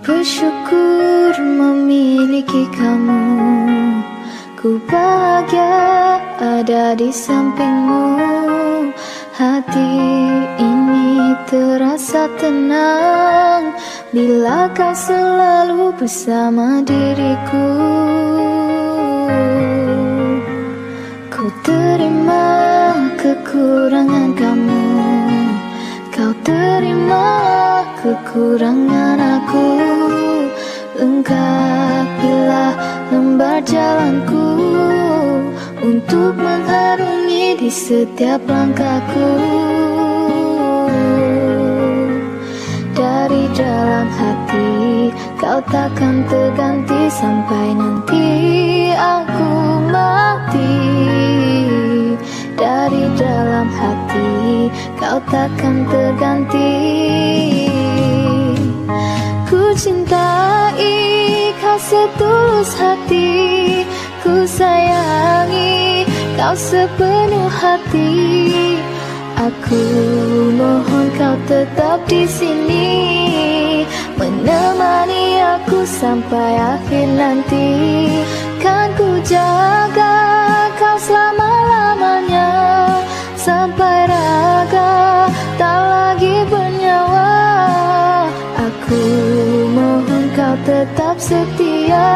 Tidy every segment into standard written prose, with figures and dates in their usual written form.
bersyukur memiliki kamu. Ku bahagia ada di sampingmu. Hati ini terasa tenang bila kau selalu bersama diriku. Ku terima kekurangan kamu, kau terima kekurangan aku. Lengkapilah lembar jalanku untuk mengarungi di setiap langkahku. Dari dalam hati kau takkan terganti sampai nanti aku mati. Dari dalam hati kau takkan terganti. Ku cintai kau setulus hati, ku sayangi kau sepenuh hati. Aku mohon kau tetap di sini, menemani aku sampai akhir nanti. Kan ku jaga kau selama-lamanya, sampai raga tak lagi bernyawa. Aku mohon kau tetap setia,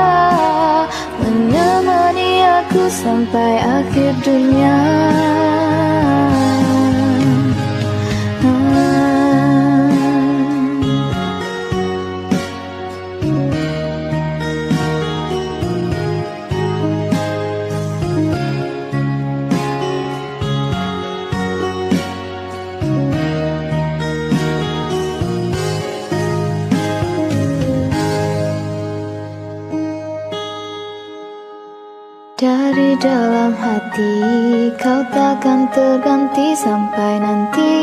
menemani aku sampai akhir dunia. Dari dalam hati kau takkan terganti sampai nanti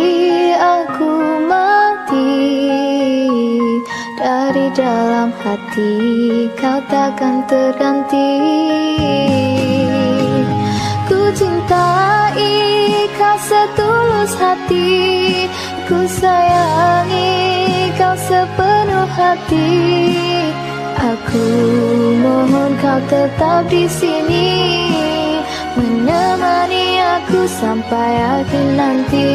aku mati. Dari dalam hati kau takkan terganti. Ku cintai kau setulus hati, ku sayangi kau sepenuh hati. Aku mohon kau tetap di sini, menemani aku sampai akhir nanti.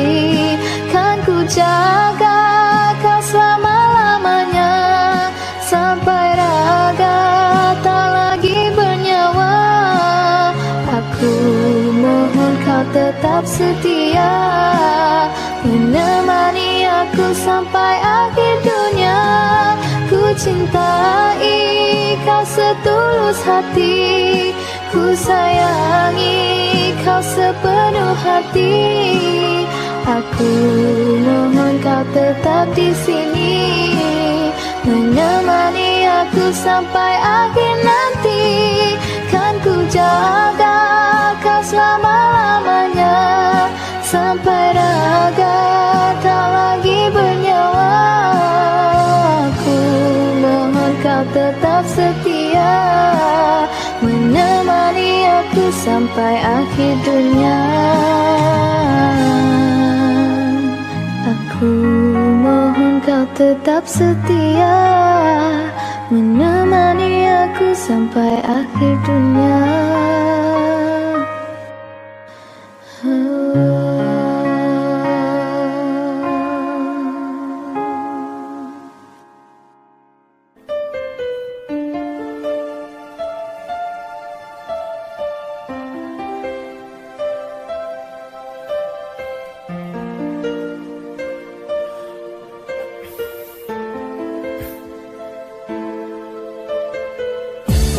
Kan ku jaga kau selama-lamanya, sampai raga tak lagi bernyawa. Aku mohon kau tetap setia, menemani aku sampai akhir dunia. Ku cintai kau setulus hati, ku sayangi kau sepenuh hati. Aku mohon kau tetap di sini, menemani aku sampai akhir nanti. Kan ku jaga kau selama-lamanya, sampai raga tak lagi bernyawa. Aku mohon kau tetap setia, menemani aku sampai akhir dunia. Aku mohon kau tetap setia, menemani aku sampai akhir dunia.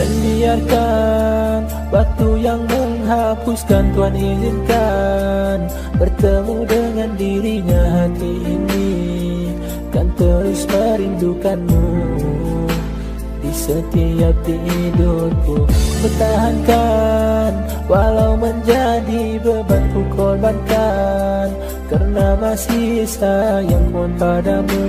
Dan biarkan waktu yang menghapuskan, Tuhan izinkan bertemu dengan dirinya. Hati ini kan terus merindukanmu di setiap tidurku. Pertahankan walau menjadi beban ku korbankan, karena masih sayang pun padamu.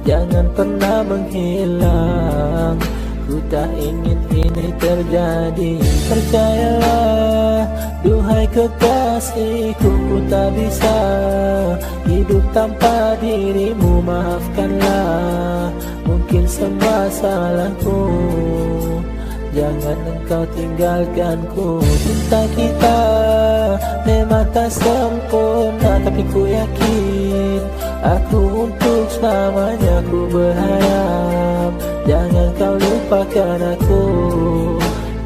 Jangan pernah menghilang, ku tak ingin ini terjadi. Percayalah, duhai kekasihku, ku tak bisa hidup tanpa dirimu. Maafkanlah mungkin semua salahku. Jangan engkau tinggalkanku. Cinta kita memang tak sempurna, tapi ku yakin aku untuk selamanya. Ku berharap jangan kau lupakan aku.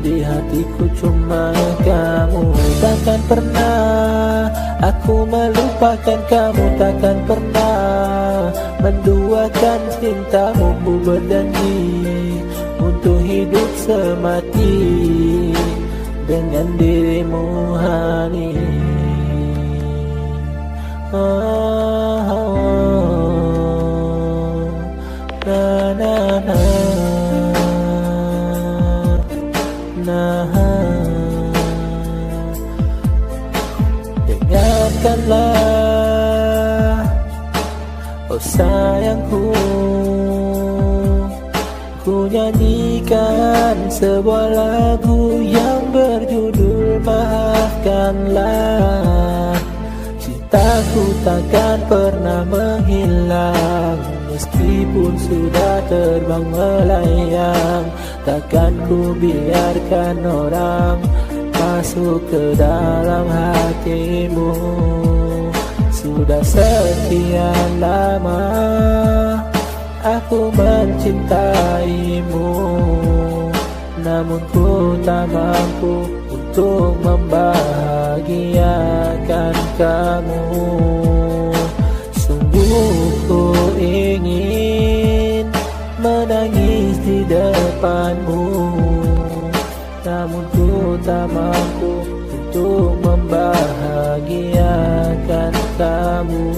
Di hatiku cuma kamu. Takkan pernah aku melupakan kamu. Takkan pernah menduakan cintamu. Ku berjanji untuk hidup semati dengan dirimu, Hani. Na na na na. Dengarkanlah, oh sayangku, ku nyanyikan sebuah lagu yang berjudul Maafkanlah. Cintaku takkan pernah menghilang, meskipun sudah terbang melayang. Takkan ku biarkan orang masuk ke dalam hatimu. Sudah sekian lama aku mencintaimu, namun ku tak mampu untuk membahagiakan kamu. Sungguh ku ingin menangis di depanmu, namun ku tak mampu untuk membahagiakan kamu.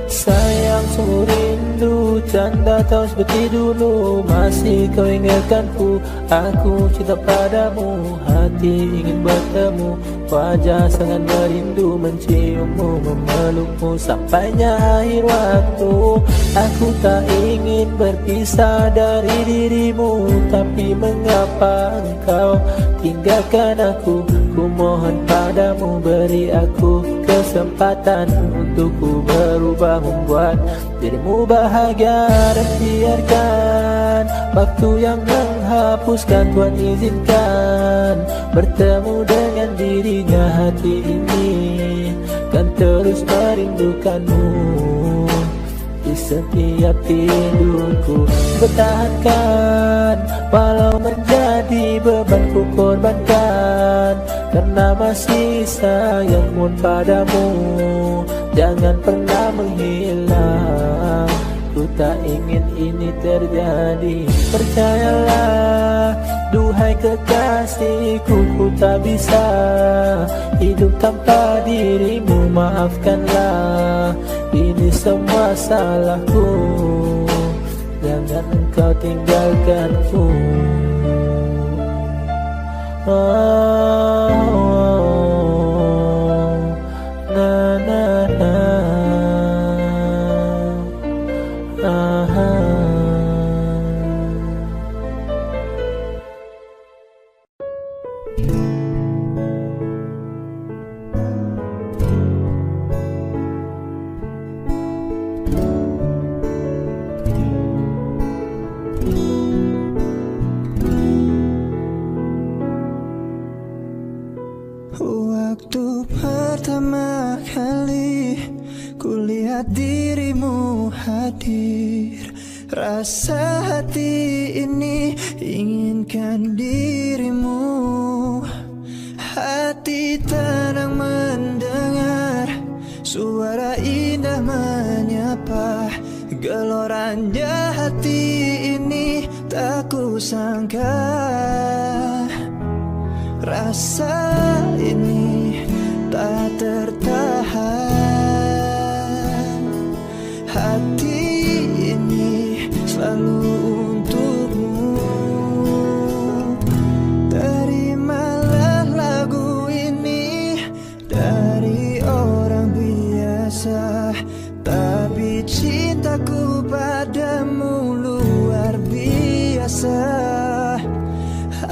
Sayang, sungguh rindu, canda tahu seperti dulu. Masih kau ingatkanku, aku cinta padamu. Hati ingin bertemu, wajah sangat merindu. Menciummu, memelukmu, sampainya akhir waktu. Aku tak ingin berpisah dari dirimu, tapi mengapa engkau tinggalkan aku? Ku mohon padamu, beri aku kesempatan untuk ku berubah, membuat dirimu bahagia. Dan biarkan waktu yang menghapuskan. Tuhan izinkan bertemu dengan dirinya. Hati ini kan terus merindukanmu. Di setiap tidurku bertahankan, walau menjadi beban ku korbankan. Karena masih sayang pun padamu, jangan pernah menghilang. Ku tak ingin ini terjadi. Percayalah, duhai kekasihku, ku tak bisa hidup tanpa dirimu. Maafkanlah, ini semua salahku. Jangan engkau tinggalkanku. Na na na. Waktu pertama kali kulihat dirimu hadir, rasa hati ini inginkan dirimu. Hati tenang mendengar suara indah menyapa. Gelorannya hati ini tak kusangka. Rasa ini tak tertahan. Hati ini selalu untukmu. Terimalah lagu ini dari orang biasa, tapi cintaku padamu luar biasa.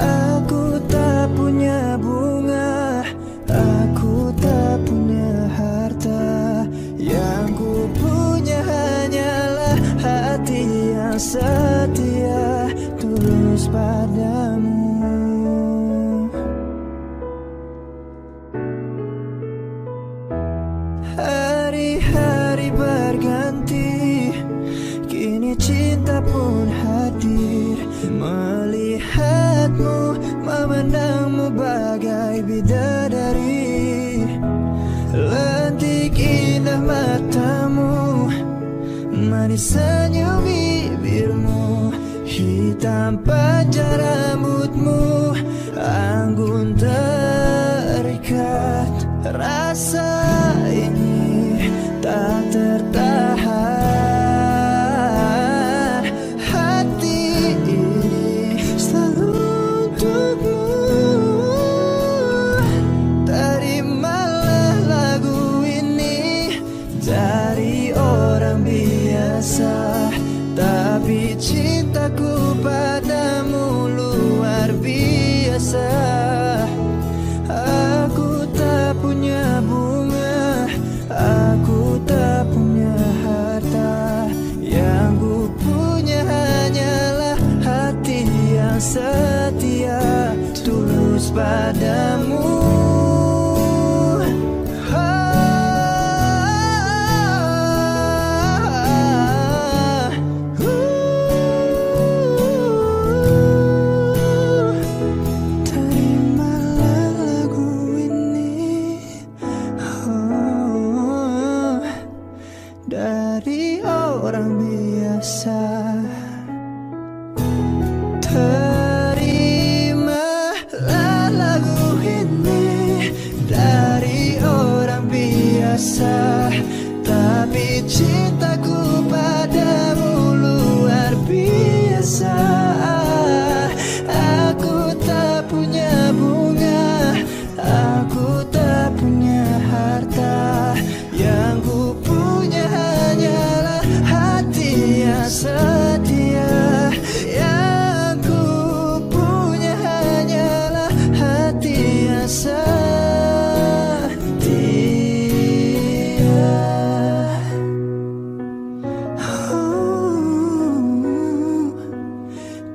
Aku tak punya bunga, aku tak punya harta. Yang ku punya hanyalah hati padamu. Hari-hari berganti, kini cinta pun hadir. Melihatmu, memandangmu bagai bidadari. Lentik indah matamu, manis senyum bibirmu, hitam panjang rambutmu, anggun terikat. Rasa ini tak tertahan, hati ini selalu untukmu. Terimalah lagu ini dari orang biasa, tapi cintaku padamu luar biasa. Aku tak punya bunga, aku tak punya harta, yang ku punya hanyalah hati yang setia, tulus padamu. Dari orang biasa, terimalah lagu ini dari orang biasa, tapi cintaku padamu luar biasa. Aku tak punya bunga, aku tak punya harta, yang ku punya hanyalah hati yang setia, yang ku punya hanyalah hati yang setia.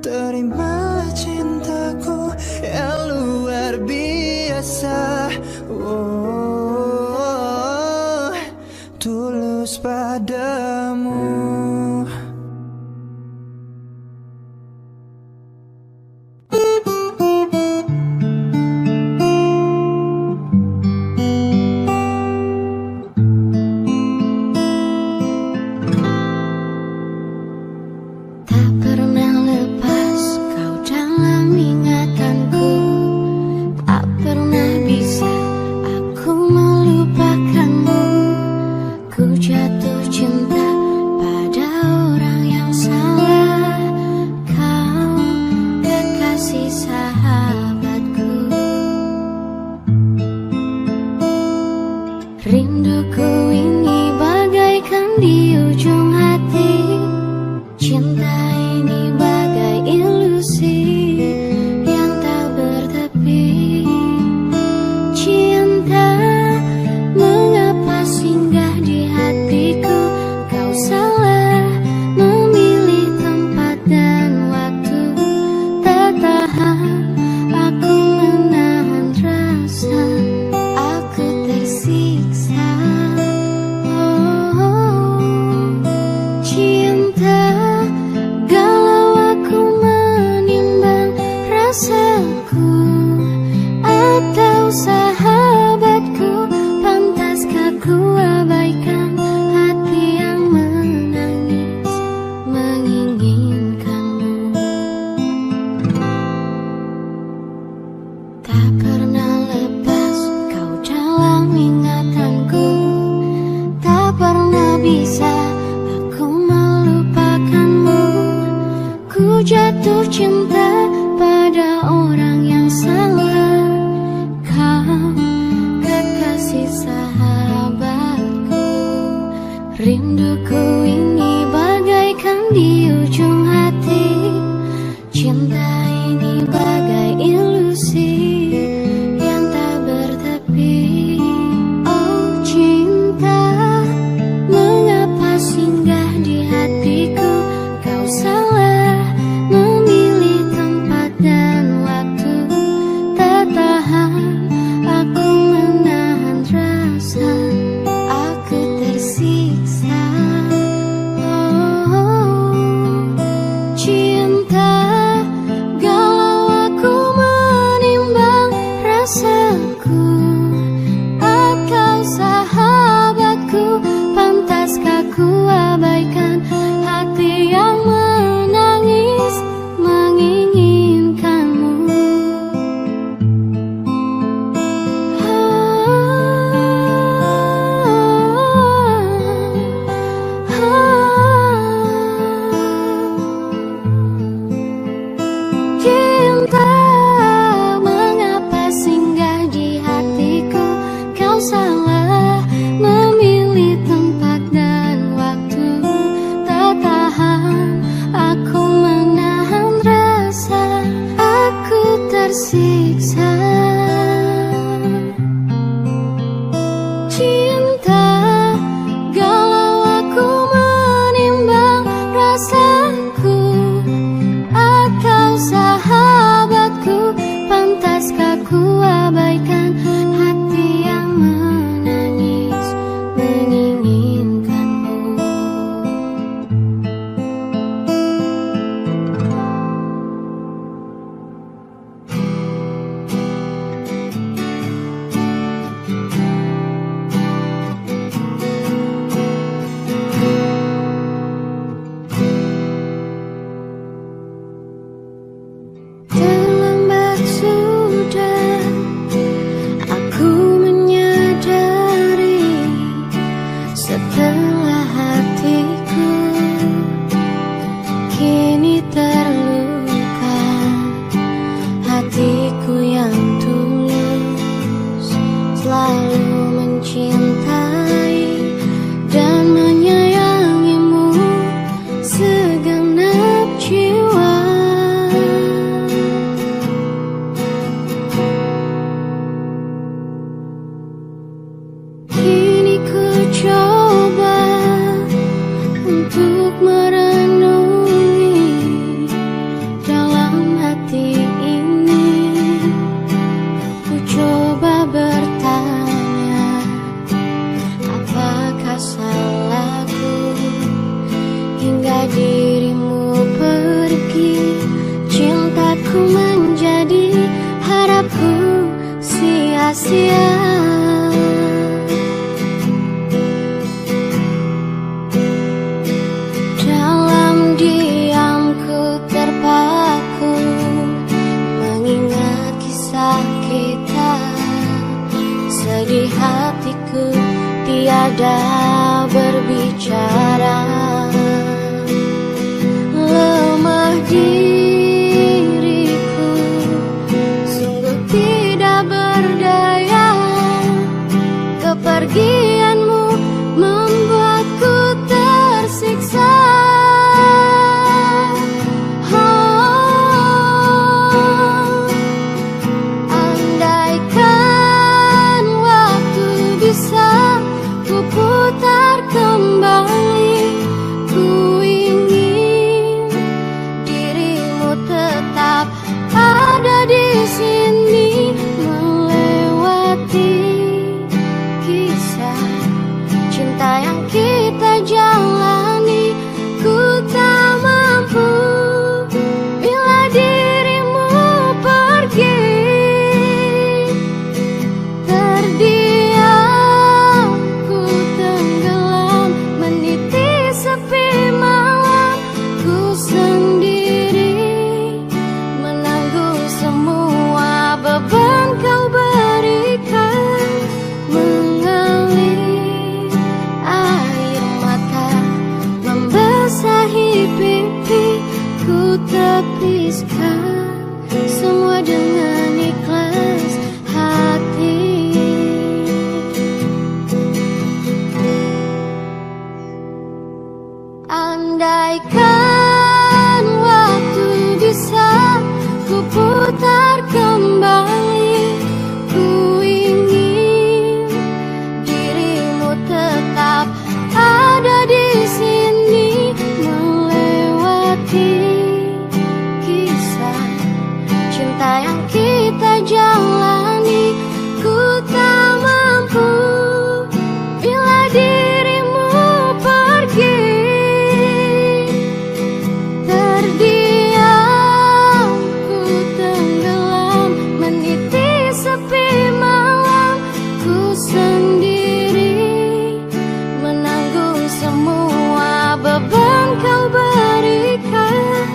Terimalah cintaku yang luar biasa, tulus padamu. Tak pernah lepas kau dalam ingatanku, tak pernah bisa aku melupakanmu. Ku jatuh cinta pada orang yang salah, kau kekasih sahabatku. Rinduku ini bagaikan di ujung hati, cinta ini bagai ilusi yang tak bertepi. Cinta, mengapa singgah di hatiku? Kau salah memilih tempat dan waktu. Tak tahan aku menahan rasa, aku tersiksa. Cinta, galau aku menimbang rasaku, atau sahabatku, pantaskah ku abaikan hati yang menangis menginginkanmu. Tak pernah lepas kau dalam ingatanku, tak pernah bisa aku melupakanmu. Ku jatuh cinta pada orang yang salah, kau kekasih sahabatku. Rinduku ini bagaikan di ujung hati, cinta ini bagai ilusi yang tak bertepi. Oh cinta, mengapa singgah di hatiku? Kau salah memilih tempat ku menjadi harapku sia-sia. Dalam diamku terpaku mengingat kisah kita, sedih hatiku tiada berbicara. Lemah diriku sungguh tidak berdaya, kepergianmu membuatku tersiksa. Andaikan waktu bisa ku putar kembali, ku ingin dirimu tetap ada di sini, melewati kisah cinta yang kita jalani. Ku tak mampu bila dirimu pergi, terdiam ku tenggelam meniti sepi malam. Ku sendiri menanggung semua beban kau berikan, mengalir air mata membasahi pipi. Ku tepiskan semua dengan ikhlas hati. Andaikan waktu bisa ku putar kembali, ku ingin dirimu tetap ada di sini, melewati kisah cinta yang kita jalani. Ku tak mampu bila dirimu pergi, terdiam ku tenggelam meniti sepi malam. Ku sendiri menanggung semua beban kau berikan,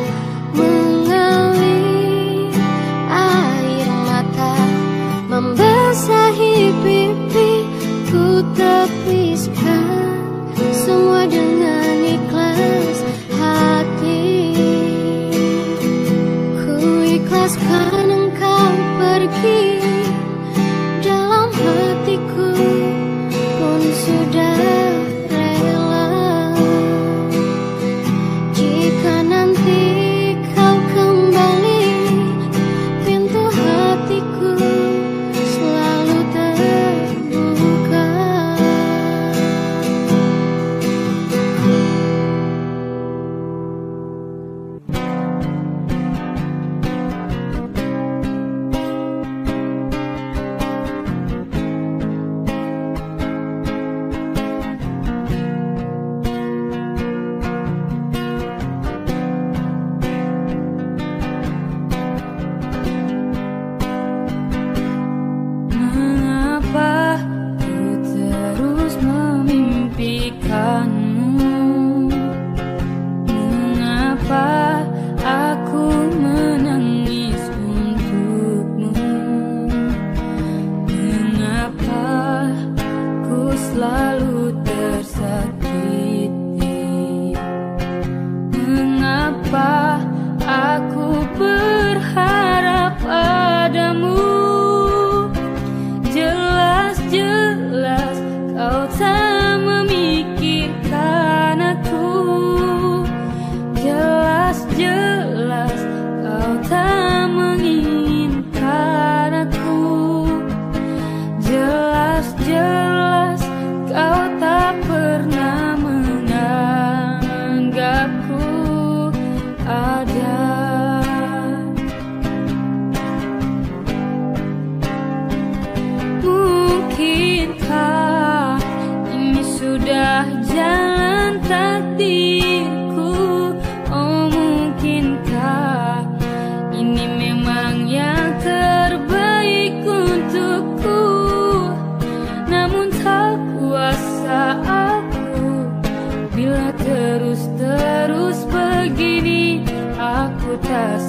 mengalir air mata membasahi pipi. Ku tepiskan semua dengan ikhlas hati. Ku ikhlaskan engkau pergi, dalam hatiku pun sudah rela. Jika nanti kau kembali, pintu hatiku selalu terbuka.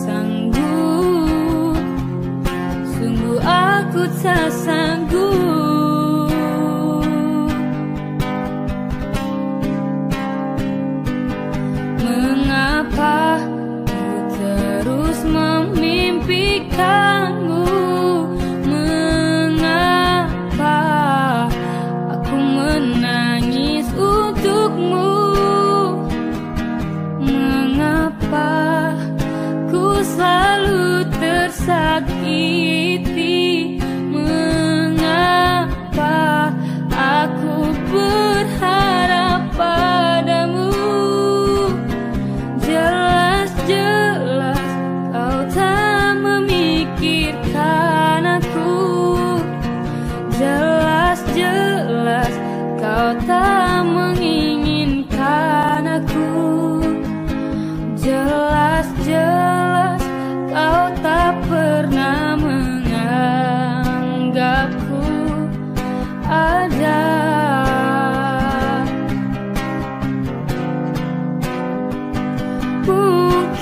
sanggup, sungguh aku tak sanggup. Mengapa ku terus memimpikanmu? Mengapa aku menangis untukmu? Mengapa ku selalu tersakiti? Mengapa aku berharap padamu? Jelas-jelas kau tak memikirkan aku. Jelas-jelas kau tak menginginkan aku. Jelas-jelas kau tak pernah menganggapku ada.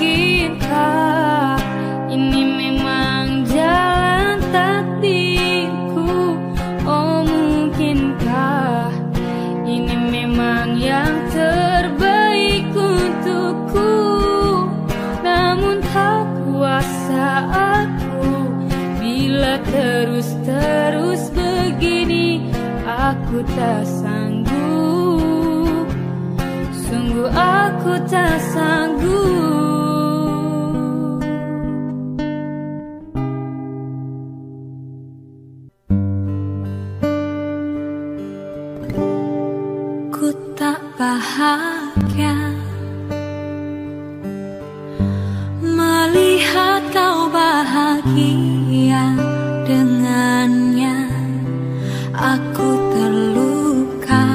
Mungkinkah ini memang jalan takdirku? Oh mungkinkah ini memang yang terbaik untukku? Namun tak kuasa aku bila terus-terus begini. Aku tak sanggup, sungguh aku tak sanggup. Ku tak bahagia melihat kau bahagia dengannya. Aku terluka,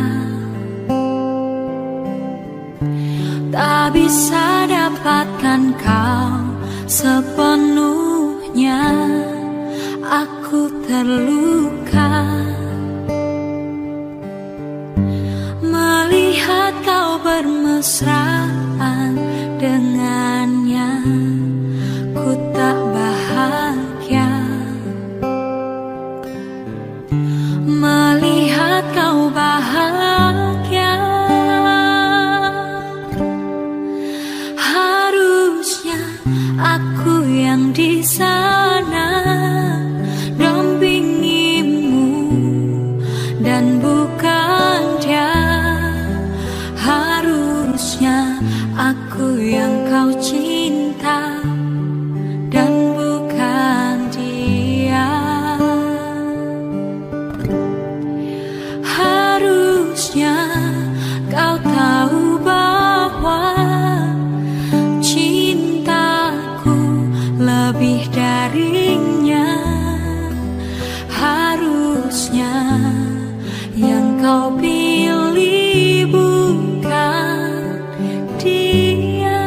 tak bisa dapatkan kau sepenuhnya. Aku terluka melihat kau bermesraan dengannya. Ku tak bahagia melihat kau bahagia. Harusnya aku yang di sana dampingimu dan bukan dia. Harusnya aku yang kau cinta dan bukan dia. Harusnya kau tahu bahwa cintaku lebih darinya. Harusnya yang kau pilih bukan dia.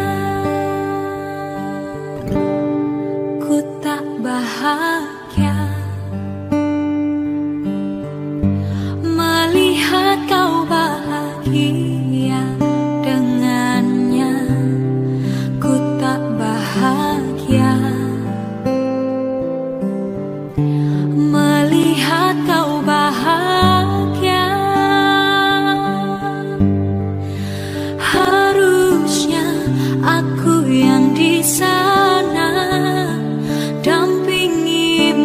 Ku tak bahagia melihat kau bahagia dengannya. Ku tak bahagia melihat kau bahagia. Harusnya aku yang di sana dampingimu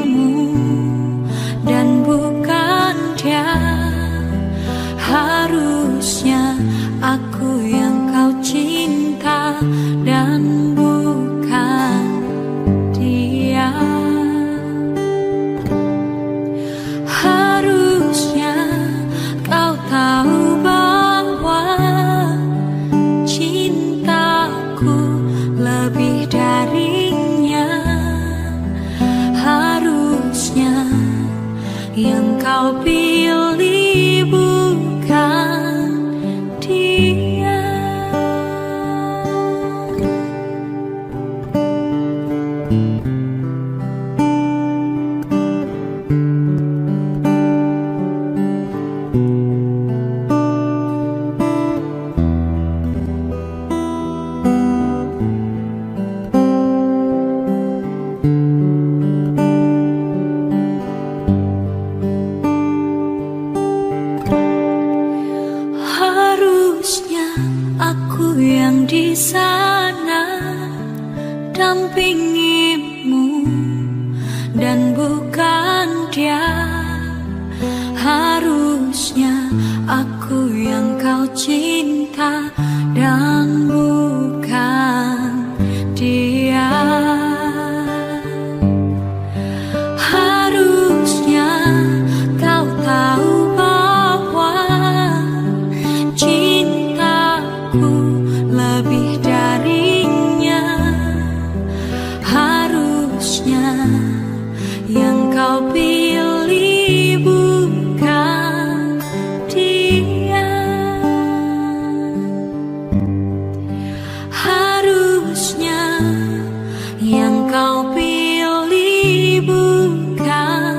kau pilih bukan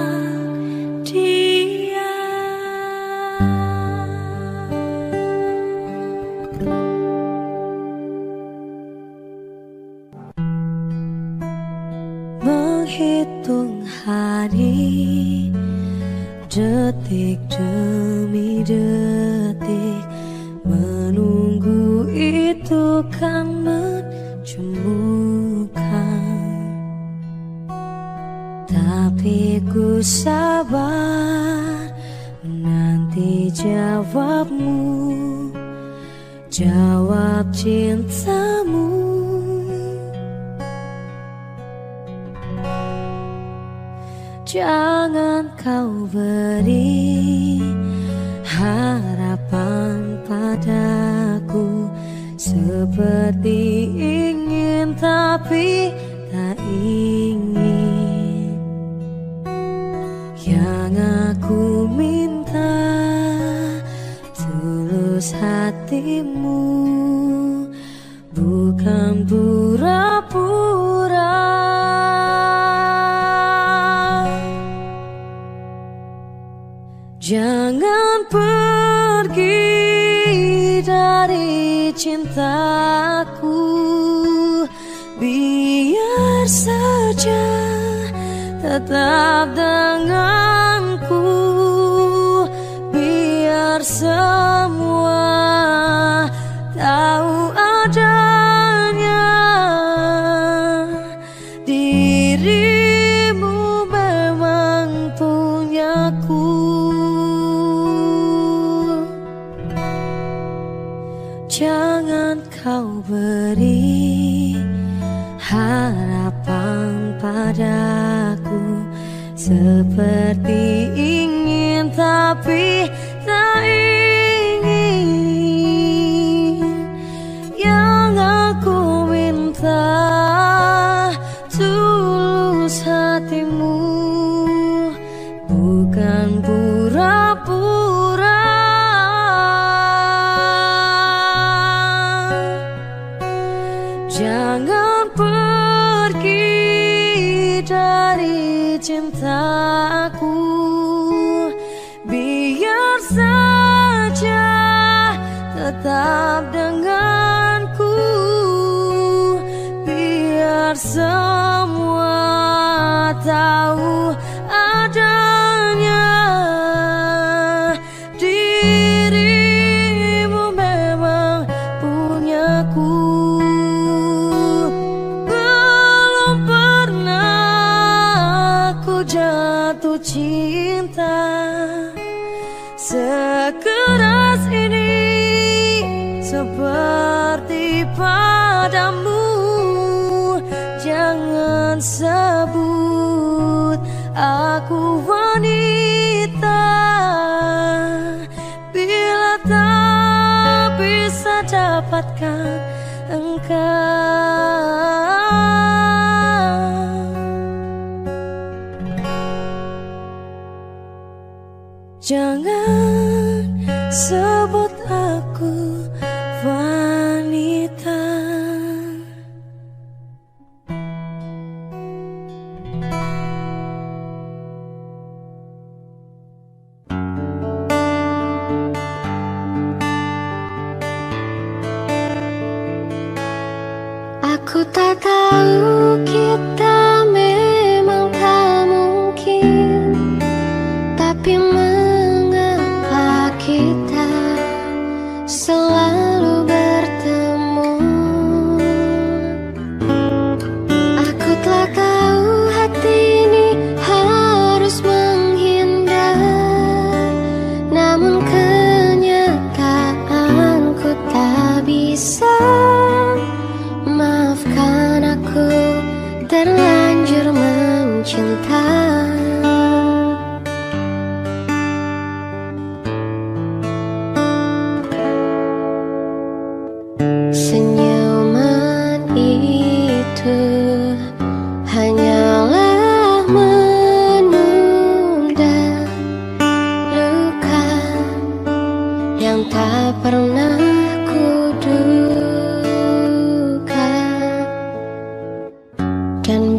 dia. Menghitung hari, detik demi detik, menunggu itu kan menjemukan. Tapi ku sabar menanti jawabmu, jawab cintamu. Jangan kau beri harapan padaku, seperti ingin tapi tak ingin. Yang aku minta tulus hatimu, bukan pura-pura. Jangan pergi dari cintaku, biar saja tetap denganku, biar semua tahu adanya dirimu memang punyaku. Jangan kau beri harapan padaku, seperti ingin tapi tak ingin. Yang aku minta tulus hatimu, bukan pura-pura. Jangan pergi dari cintaku, biar saja tetap denganku, biar semua tahu adanya dirimu memang punyaku. Jatuh cinta sekeras ini seperti padamu. Jangan sebut aku wanita bila tak bisa dapatkan engkau. Jangan sebut aku wanita. Aku tak tahu kita memang tak mungkin, tapi mengapa kita selalu bertemu? Aku telah tahu hati ini harus menghindar, namun kenyataanku tak bisa. Maafkan aku terlanjur mencinta. Senyuman itu hanyalah menunda luka yang tak pernah kuduga. Dan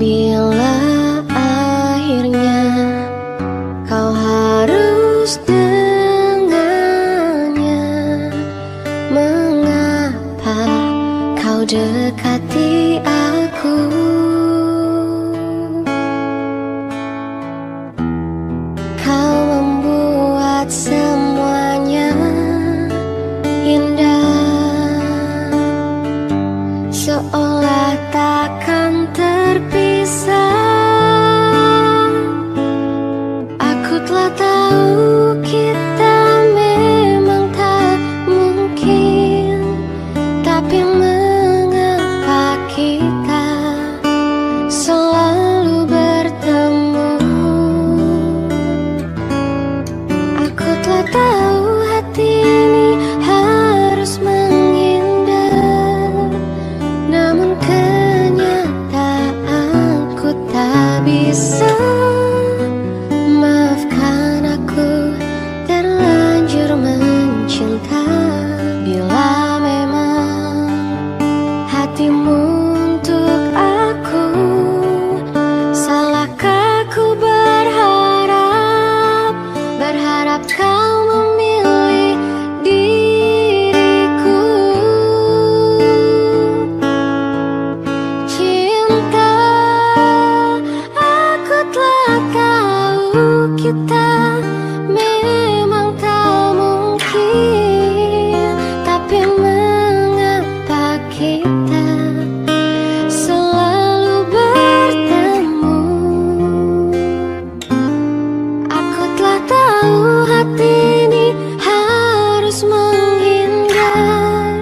kita memang tak mungkin, tapi mengapa kita selalu bertemu? Aku telah tahu hati ini harus menghindar,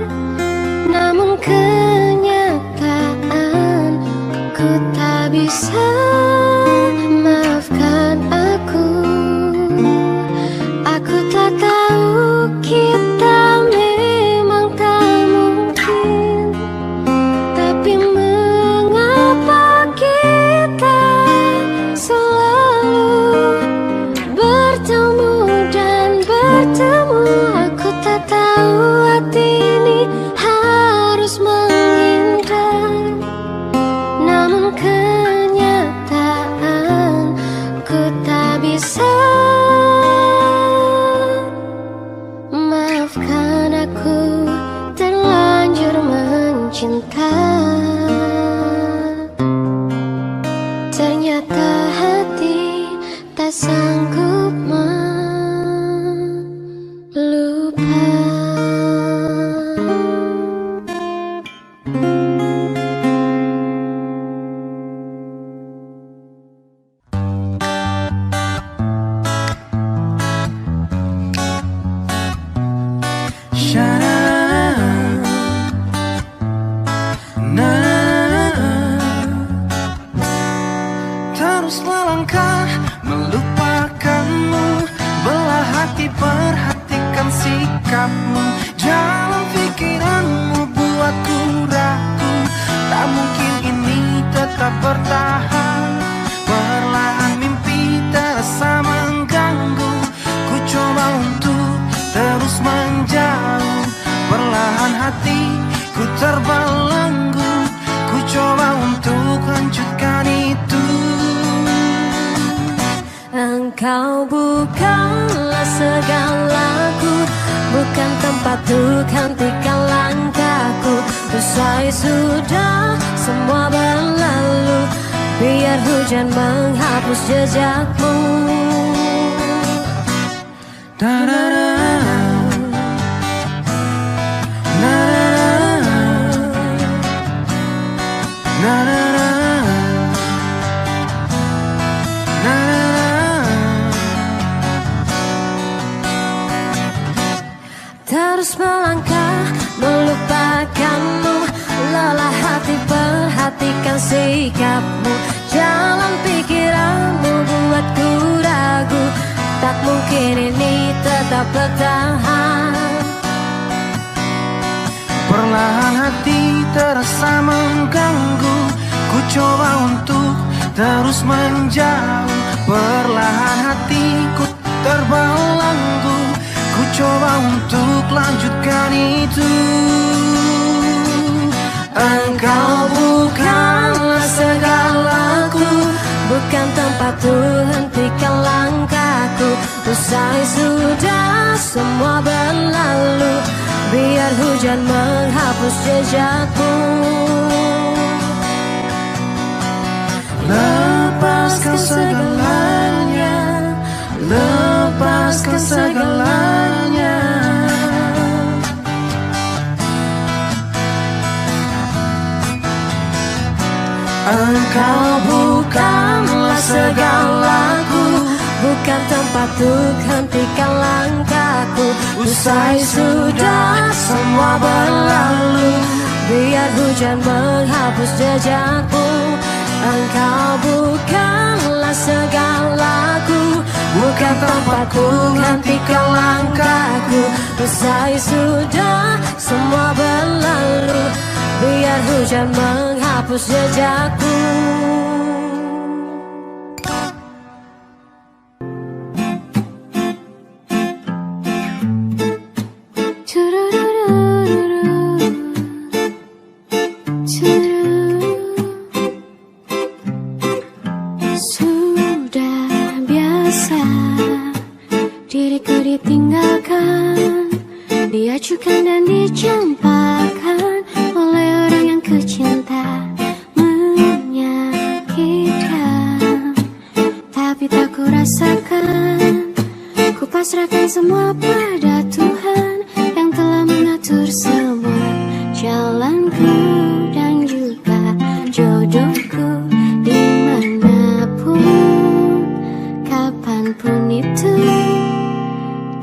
namun kenyataan ku tak bisa. Maafkan aku tak tahu kita memang tak mungkin, tapi mengapa kita selalu bertemu dan bertemu? Aku tak tahu hati ini harus menghindar, namun kenyataan ku tak bisa. Maafkan aku terlanjur mencinta, ternyata hati tak sanggup melupa. Terus melangkah melupakanmu, belah hati perhatikan sikapmu, jalan pikiranmu buatku ragu. Tak mungkin ini tetap bertahan, perlahan mimpi terasa mengganggu. Ku coba untuk terus menjauh, perlahan hatiku terbelenggu. Ku coba untuk lanjutkan itu. Engkau bukanlah segalaku, bukan tempat untuk hentikan langkahku. Usai sudah semua berlalu, biar hujan menghapus jejakmu. Terus melangkah melupakanmu, lelah hati perhatikan sikapmu, jalan pikiranmu buatku ragu. Tak mungkin ini tetap bertahan, perlahan hati terasa mengganggu. Ku coba untuk terus menjauh, perlahan hatiku terbelenggu. Ku coba untuk lanjutkan itu. engkau bukanlah segalaku, bukan tempat untuk hentikan langkahku. Usai sudah semua berlalu, biar hujan menghapus jejakku. Lepaskan segalanya, lepaskan segalanya. Engkau bukanlah segalaku, bukan tempat untuk hentikan langkahku. Usai sudah semua berlalu, biar hujan menghapus jejakku. Engkau bukanlah segalaku, bukan tempatku hentikan langkahku. Usai sudah semua berlalu, biar hujan menghapus jejakku. Sudah biasa diriku ditinggalkan, diacukan dan dicampakkan oleh orang yang kucinta. Menyakitkan, tapi tak ku rasakan. pasrahkan semua pada Tuhan yang telah mengatur semua jalanku dan juga jodohku dimanapun, kapanpun itu.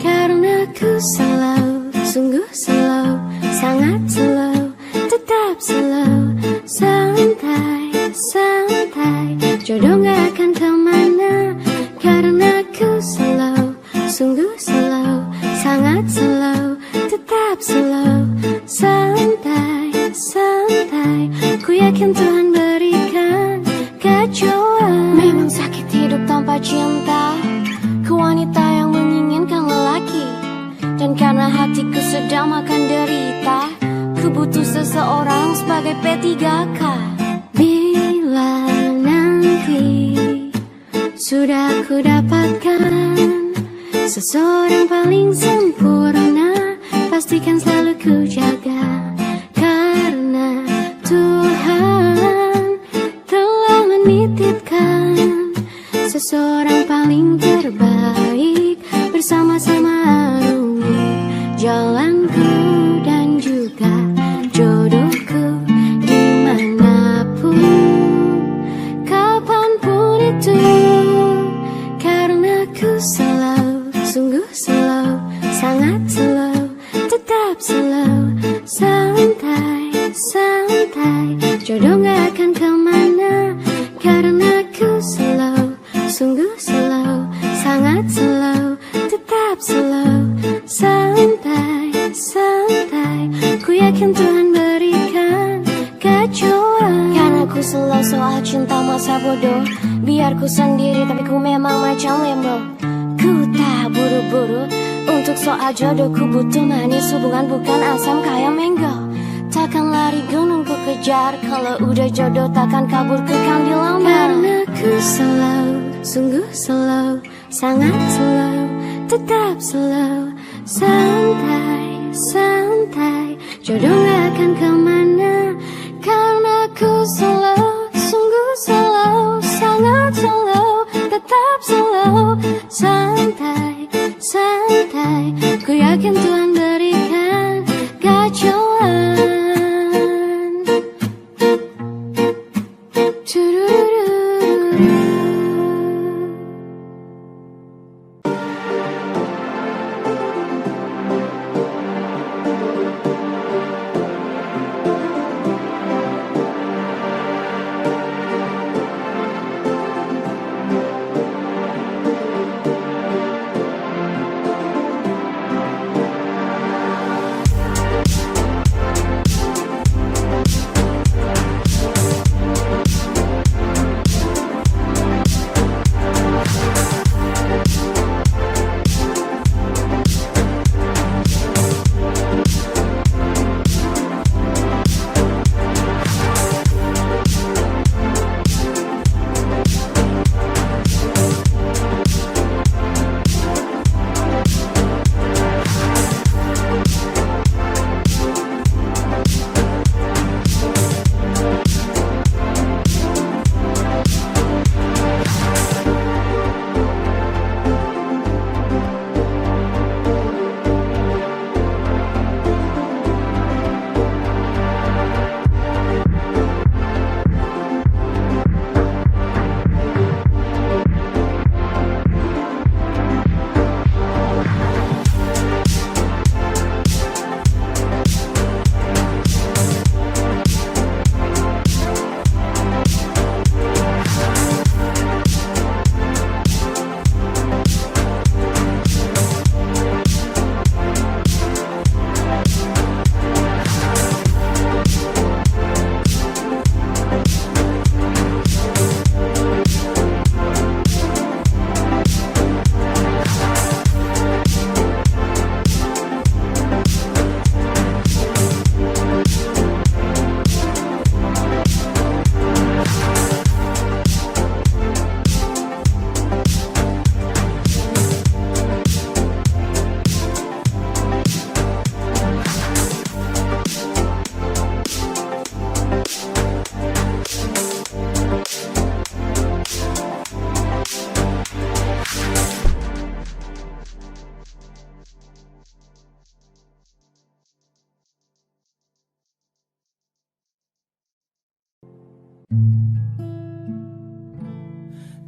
Karena ku slow, sungguh slow, sangat slow, tetap slow, santai, santai, jodoh gak akan kemana. Karena ku slow, sungguh slow, sangat slow, tetap slow, santai, santai, ku yakin Tuhan berikan kecuali. Memang sakit hidup tanpa cinta, ke wanita yang menginginkan lelaki. Dan karena hatiku sedang makan derita, ku butuh seseorang sebagai P3K. Bila nanti sudah ku dapatkan seseorang paling sempurna, pastikan selalu ku jaga. Karena Tuhan telah menitipkan seseorang paling terbaik, bersama-sama arungi jalanku dan juga jodohku dimanapun, kapanpun itu. Karena ku slow, sungguh slow, sangat slow, tetap slow, santai, santai, jodoh gak akan kemana. Karena ku slow, sungguh slow, sangat slow, tetap slow, santai, santai, ku yakin Tuhan berikan kecuali. Karena ku slow soal cinta masa bodoh, biar ku sendiri tapi ku memang macam lembo. Ku tak buru-buru untuk soal jodoh, ku butuh manis hubungan bukan asam kayak mango. Takkan lari gunung ku kejar, kalau udah jodoh takkan kabur ku kan dilamar. Karena ku slow, sungguh slow, sangat slow, tetap slow, santai, santai, jodoh gak akan kemana. Karena ku slow, sungguh slow, sangat slow, tetap slow, santai, santai, ku yakin Tuhan berikan kecuali.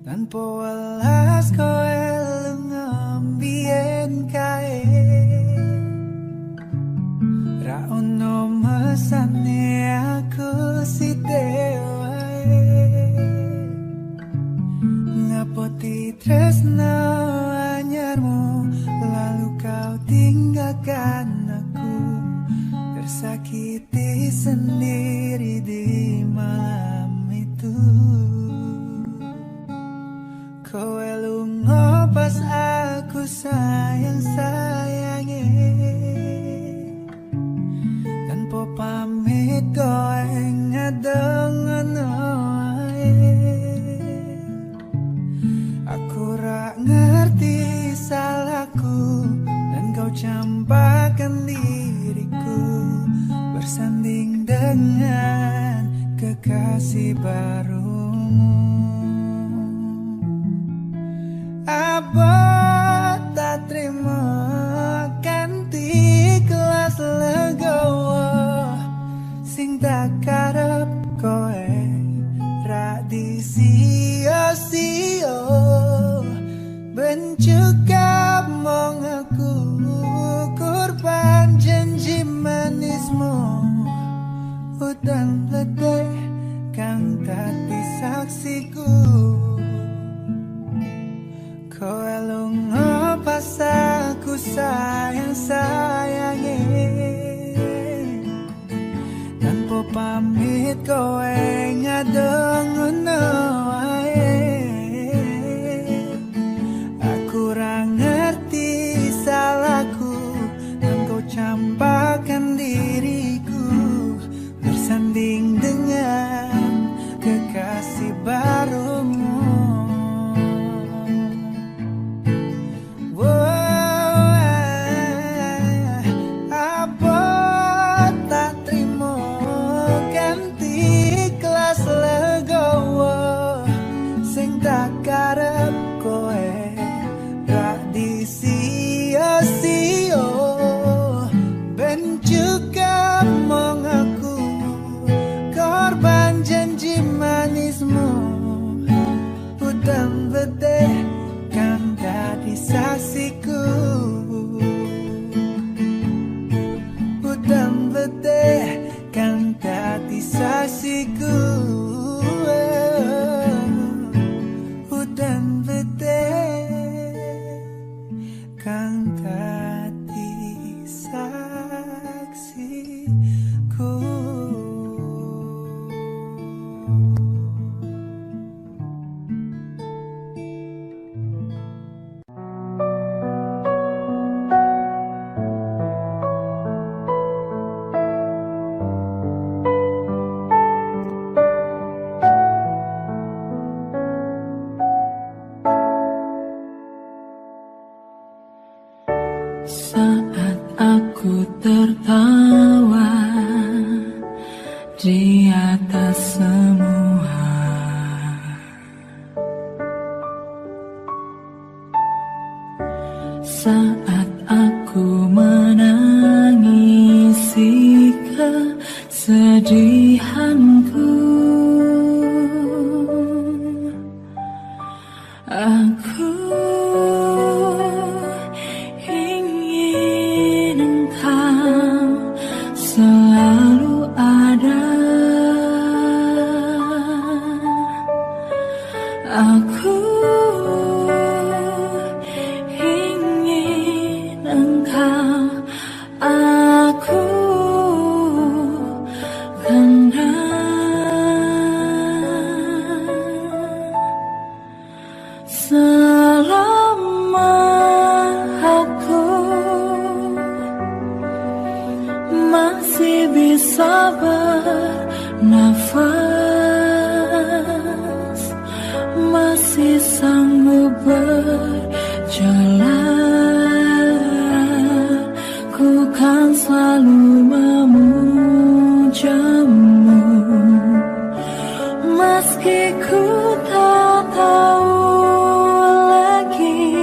tanpa welas kowe ngambien kae ra ono mesane aku sithik wae ngapoti tresno anyarmu lalu kau tinggalkan aku tersakiti sendiri di malam itu. Kowe lunga pas aku sayang-sayange tanpa pamit kowe ngadeng ngono ae. Aku ra ngerti salahku dan kau campakkan diriku bersanding dengan kekasih barumu. Apa tak terima ganti kelas legowo sing tak karep kowe ra disio-sio ben cukup mong aku korban janji manismu utang letih kang dadi saksiku. Kowe lunga pas aku sayang-sayange tanpa pamit kowe ngadeng ngono ae. Aku ra ngerti salahku dan kau campakkan diriku bersanding dengan kekasih barumu. Karep kowe ra disio-sio ben cukup mong aku korban janji manismu utang letih kang dadi saksiku. Utang letih kang dadi saksiku. Dan letih kang dadi saksiku. Saat aku tertawa di atas semua, saat aku menangisi kesedihanku, aku selalu ada. Aku ingin engkau, aku karena selama aku masih bisa bernafas, masih sanggup berjalan, ku kan selalu memujamu, meski ku tak tahu lagi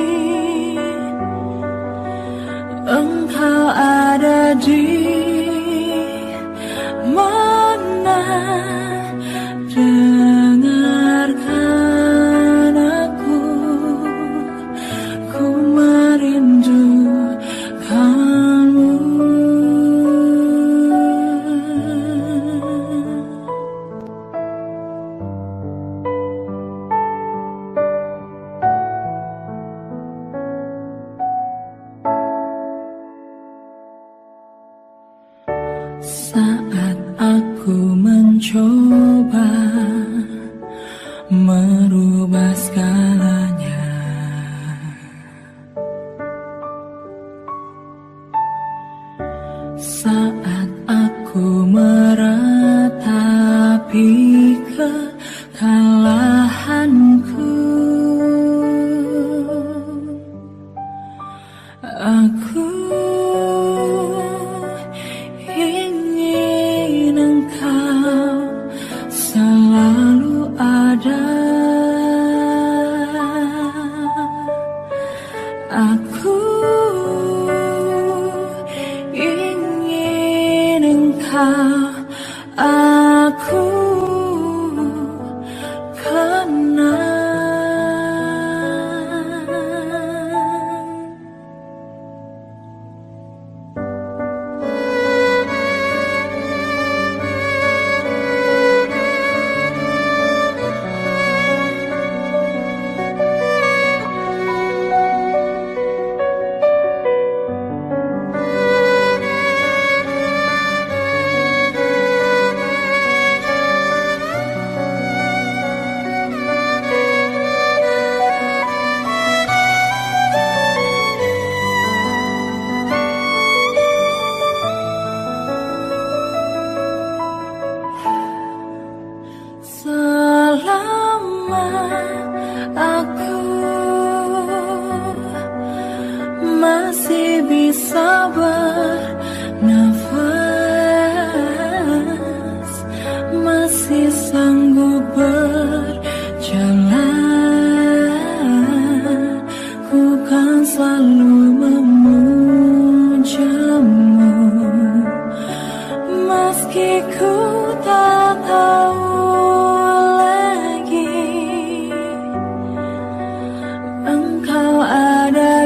engkau ada di mana. Dengarkan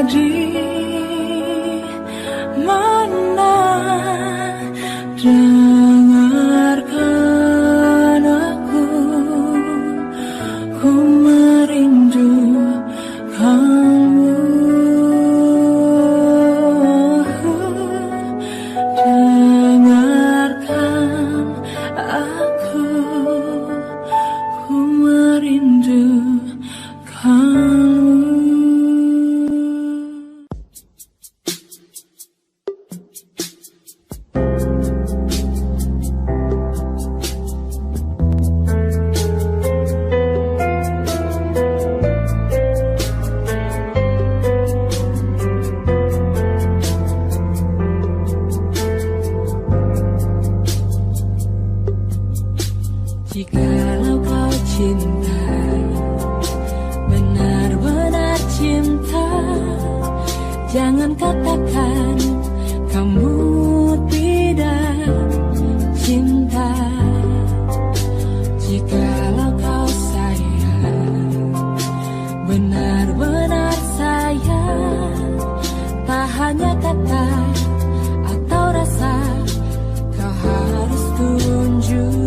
di mana, dengarkan aku, ku merindukanmu. Dengarkan aku, ku merindukanmu. Jikalau kau cinta, benar-benar cinta, jangan katakan kamu tidak cinta. Jikalau kau sayang, benar-benar sayang, tak hanya kata atau rasa, kau harus tunjukkan.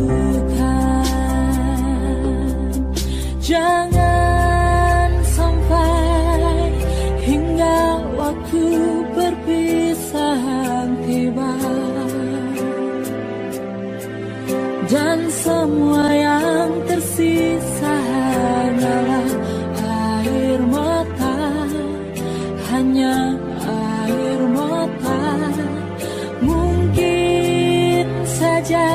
Jangan sampai hingga waktu perpisahan tiba, dan semua yang tersisa hanyalah air mata, hanya air mata. Mungkin saja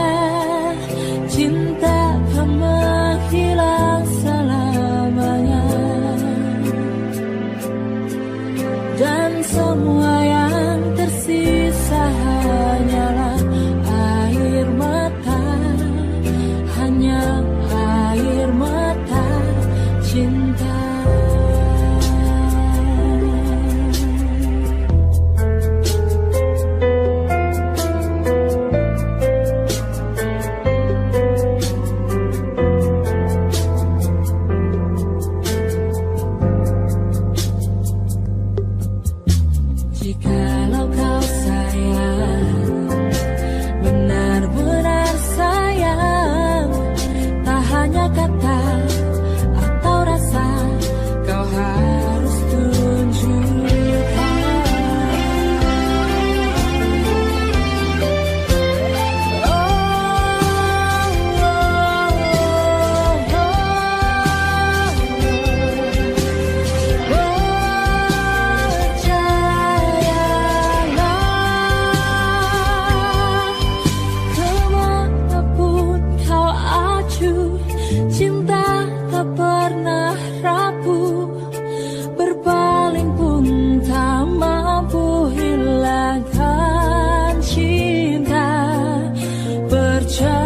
cinta akan menghilang selamanya, dan semua yang tersisa hanyalah air mata, hanya air mata cinta. Jikalau kau sayang, benar-benar sayang, tak hanya kata atau rasa, kau harus tunjukkan. Cinta tak pernah rapuh, berpaling pun tak mampu hilangkan cinta. Percayalah,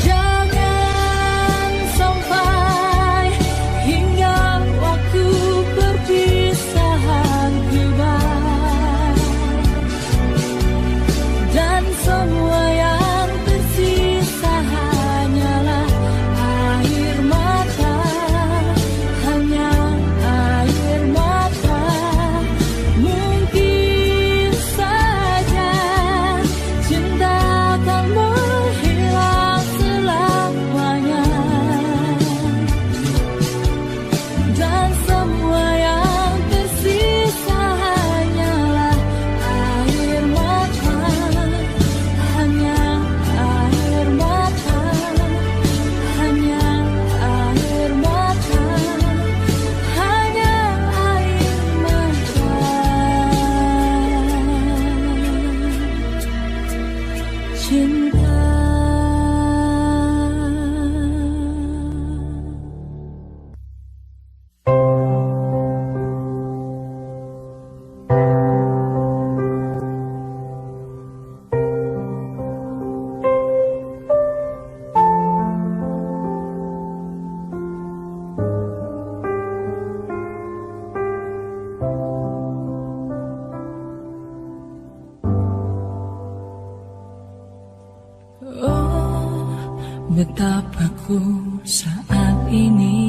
jangan sampai hingga waktu perpisahan tiba, dan semua yang tersisa hanyalah air mata, hanya air mata. Mungkin saja cinta akan menghilang selamanya, dan semua yang tersisa hanyalah air mata, hanya air mata, hanya air mata, hanya air mata cinta. Oh, Betapa ku saat ini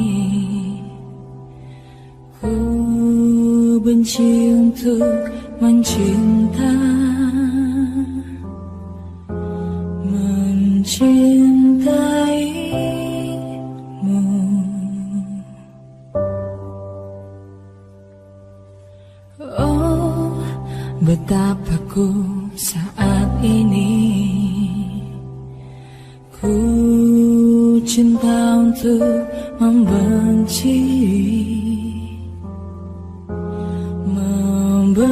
ku benci untuk mencinta, mencintaimu. Oh, betapa ku saat ini ku cinta untuk membenci, membencimu.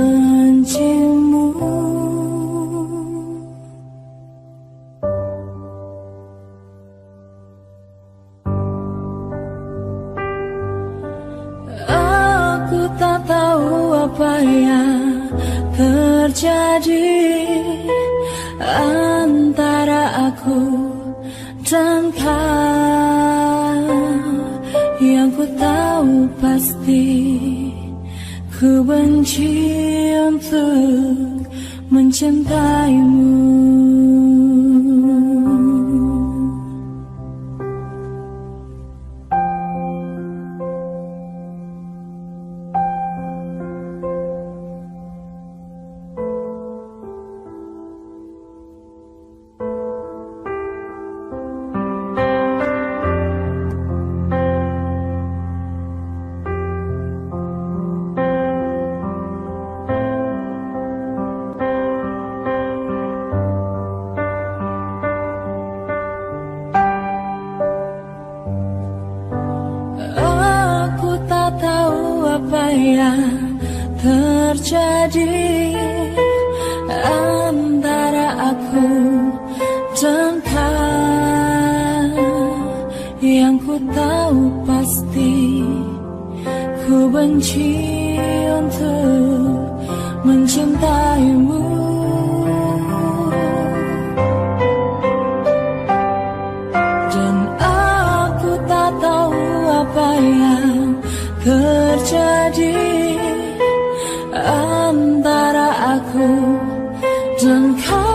Aku tak tahu apa yang terjadi antara aku dan kau. Yang ku tahu pasti ku benci untuk mencintaimu. Apa yang terjadi antara aku dan kau. Yang ku tahu pasti ku benci untuk mencintaimu. Dan aku tak tahu apa yang terjadi antara aku dan kau.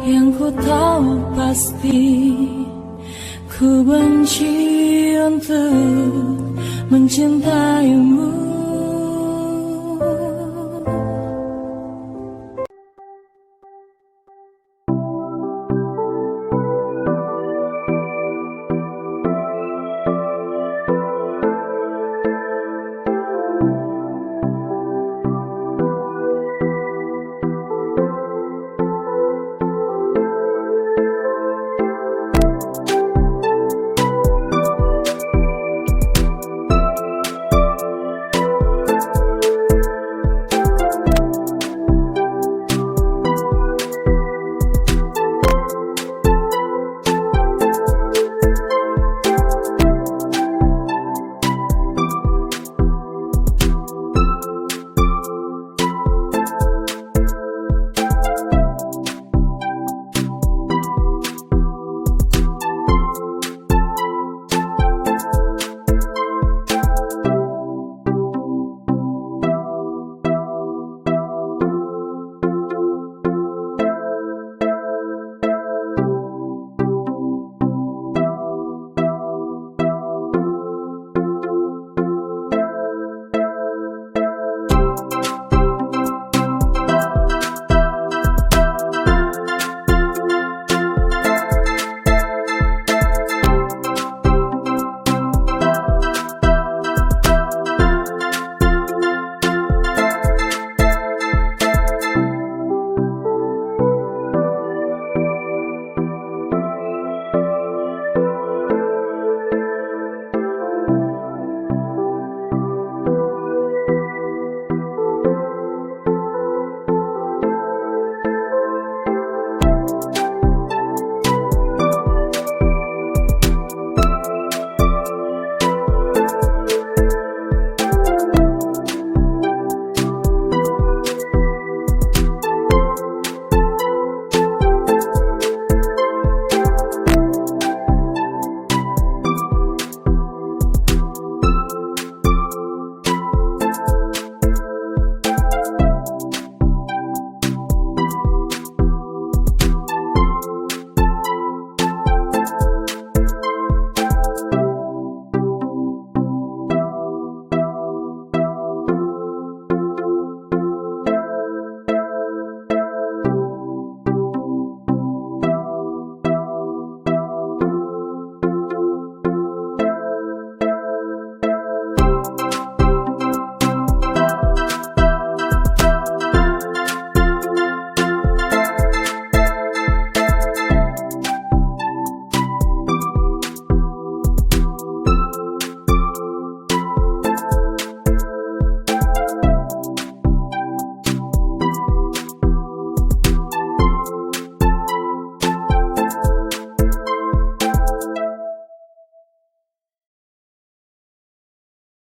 Yang ku tahu pasti ku benci untuk mencintaimu.